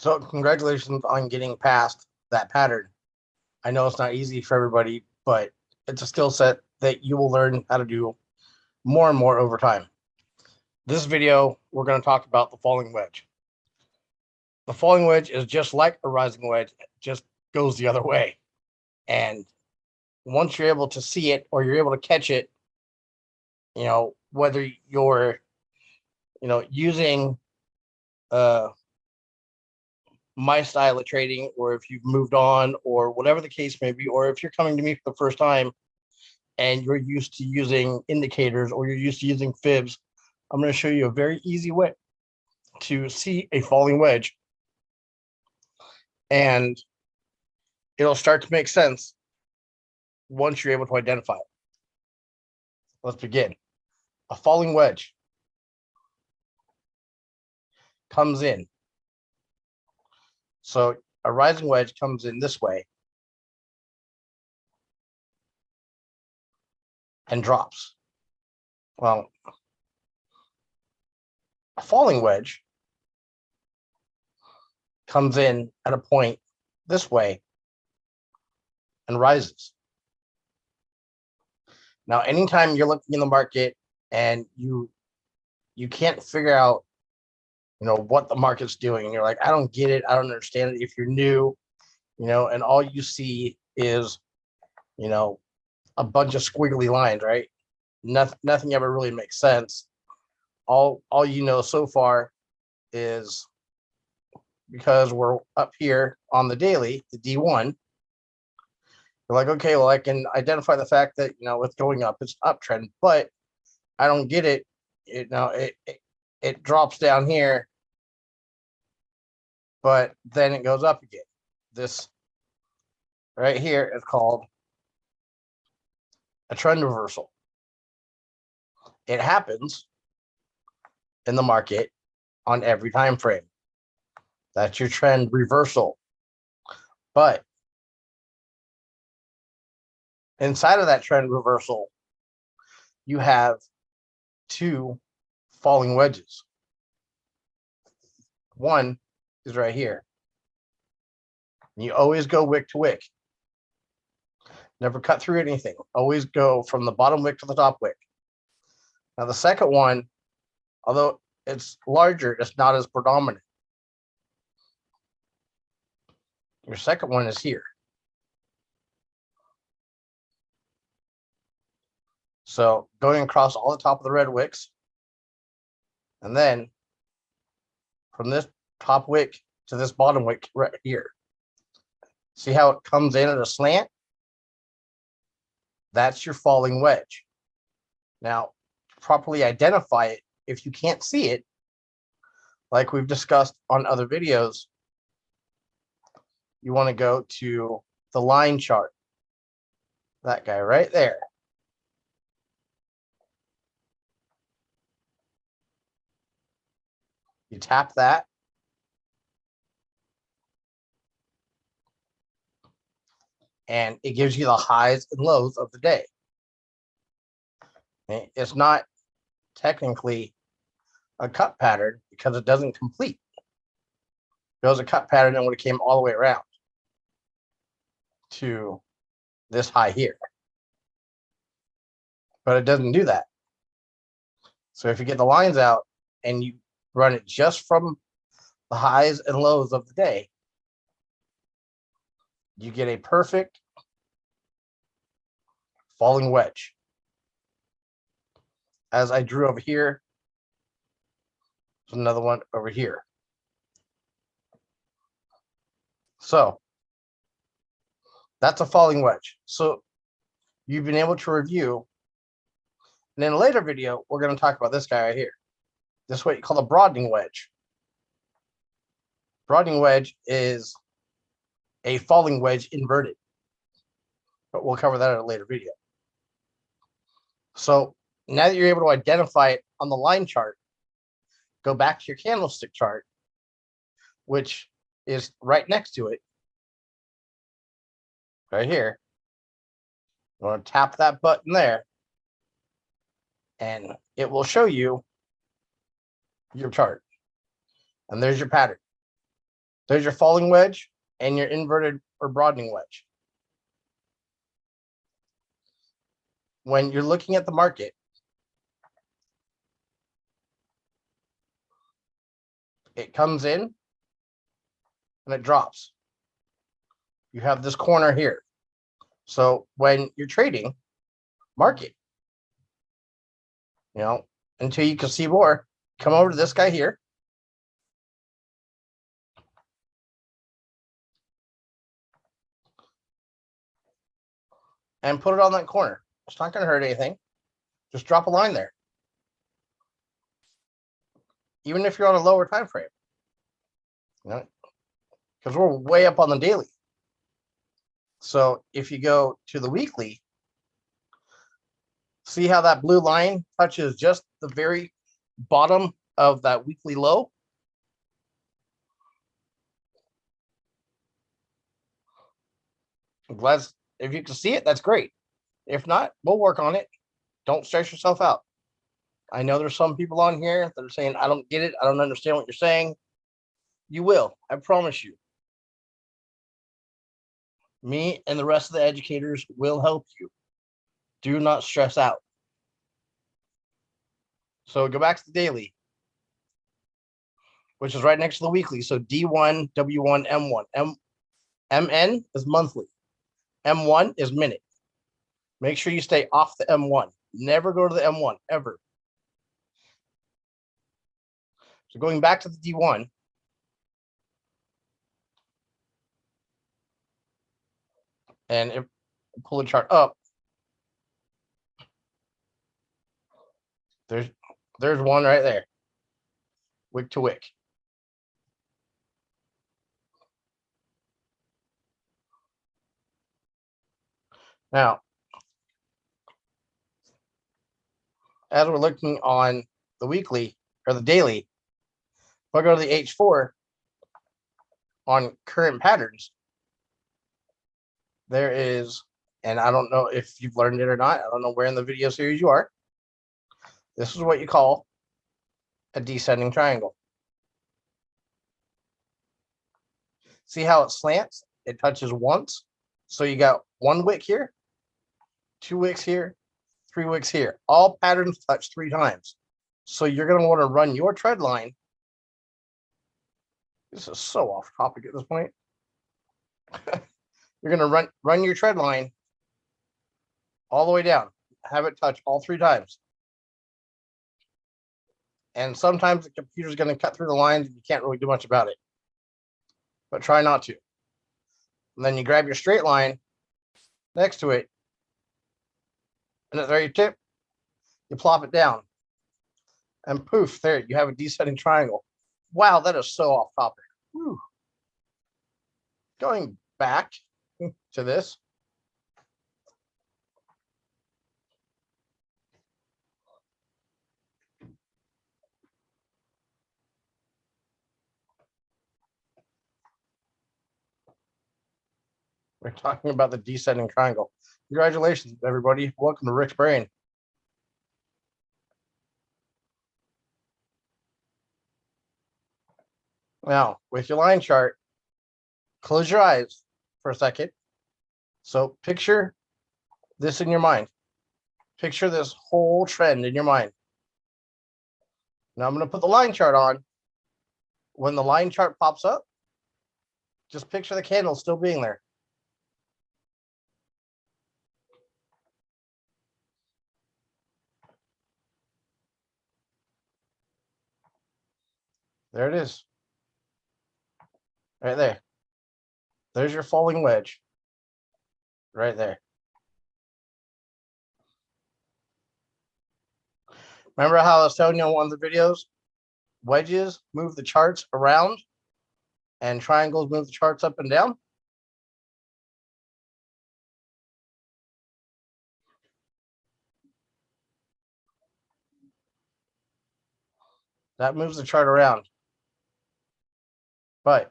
So congratulations on getting past that pattern. I know it's not easy for everybody, but it's a skill set that you will learn how to do more and more over time. This video, we're going to talk about the falling wedge. The falling wedge is just like a rising wedge, it just goes the other way. And once you're able to see it or you're able to catch it, whether you're, using uh, my style of trading, or if you've moved on, or whatever the case may be, or if you're coming to me for the first time and you're used to using indicators or you're used to using fibs, I'm going to show you a very easy way to see a falling wedge, and it'll start to make sense once you're able to identify it. Let's begin. A falling wedge comes in. So a rising wedge comes in this way and drops. Well, a falling wedge comes in at a point this way and rises. Now, anytime you're looking in the market and you can't figure out, what the market's doing, and you're like, I don't get it, I don't understand it. If you're new, and all you see is, a bunch of squiggly lines, right? Nothing ever really makes sense. All you know so far is, because we're up here on the daily, the D1, you're like, okay, well, I can identify the fact that, it's going up, it's uptrend, but I don't get it. It drops down here, but then it goes up again. This right here is called a trend reversal. It happens in the market on every time frame. That's your trend reversal. But inside of that trend reversal, you have two falling wedges. One is right here. You always go wick to wick. Never cut through anything. Always go from the bottom wick to the top wick. Now, the second one, although it's larger, it's not as predominant. Your second one is here. So going across all the top of the red wicks, and then from this top wick to this bottom wick right here. See how it comes in at a slant? That's your falling wedge. Now, to properly identify it, if you can't see it, like we've discussed on other videos, you want to go to the line chart. That guy right there. You tap that. And it gives you the highs and lows of the day. It's not technically a cut pattern because it doesn't complete. If it was a cut pattern, it would have came all the way around to this high here. But it doesn't do that. So if you get the lines out and you run it just from the highs and lows of the day, you get a perfect falling wedge. As I drew over here, there's another one over here. So that's a falling wedge. So you've been able to review. And in a later video, we're going to talk about this guy right here. This is what you call a broadening wedge. Broadening wedge is a falling wedge inverted, but we'll cover that in a later video. So now that you're able to identify it on the line chart, go back to your candlestick chart, which is right next to it, right here. You want to tap that button there, and it will show you your chart. And there's your pattern. There's your falling wedge and your inverted or broadening wedge. When you're looking at the market, it comes in and it drops. You have this corner here. So when you're trading market, until you can see more, come over to this guy here. And put it on that corner. It's not going to hurt anything. Just drop a line there. Even if you're on a lower time frame. Because we're way up on the daily. So if you go to the weekly, see how that blue line touches just the very bottom of that weekly low? I'm glad if you can see it, that's great. If not, we'll work on it. Don't stress yourself out. I know there's some people on here that are saying, I don't get it. I don't understand what you're saying. You will. I promise you. Me and the rest of the educators will help you. Do not stress out. So go back to the daily, which is right next to the weekly. So D1, W1, M1. MN is monthly. M1 is minute. Make sure you stay off the M1. Never go to the M1, ever. So going back to the D1, and if pull the chart up, there's one right there, wick to wick. Now, as we're looking on the weekly or the daily, if I go to the H4 on current patterns, there is, and I don't know if you've learned it or not. I don't know where in the video series you are. This is what you call a descending triangle. See how it slants? It touches once. So you got one wick here, 2 wicks here, 3 wicks here. All patterns touch 3 times. So you're going to want to run your trend line. This is so off topic at this point. You're going to run your trend line all the way down. Have it touch all 3 times. And sometimes the computer's going to cut through the lines and you can't really do much about it. But try not to. And then you grab your straight line next to it. And at the very tip, you plop it down. And poof, there you have a descending triangle. Wow, that is so off topic. Whew. Going back to this. We're talking about the descending triangle. Congratulations, everybody. Welcome to Rick's Brain. Now, with your line chart, close your eyes for a second. So picture this in your mind. Picture this whole trend in your mind. Now I'm going to put the line chart on. When the line chart pops up, just picture the candle still being there. There it is. Right there. There's your falling wedge. Right there. Remember how I was telling you on one of the videos? Wedges move the charts around and triangles move the charts up and down. That moves the chart around. But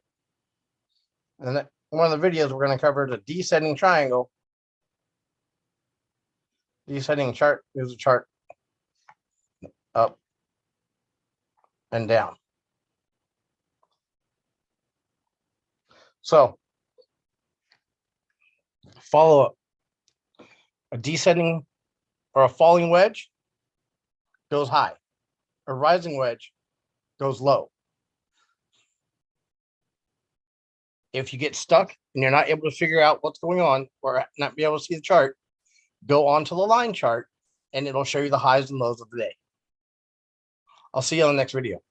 in one of the videos, we're going to cover the descending triangle. Descending chart moves the chart up and down. So follow up. A descending or a falling wedge goes high. A rising wedge goes low. If you get stuck and you're not able to figure out what's going on or not be able to see the chart, go on to the line chart and it'll show you the highs and lows of the day. I'll see you on the next video.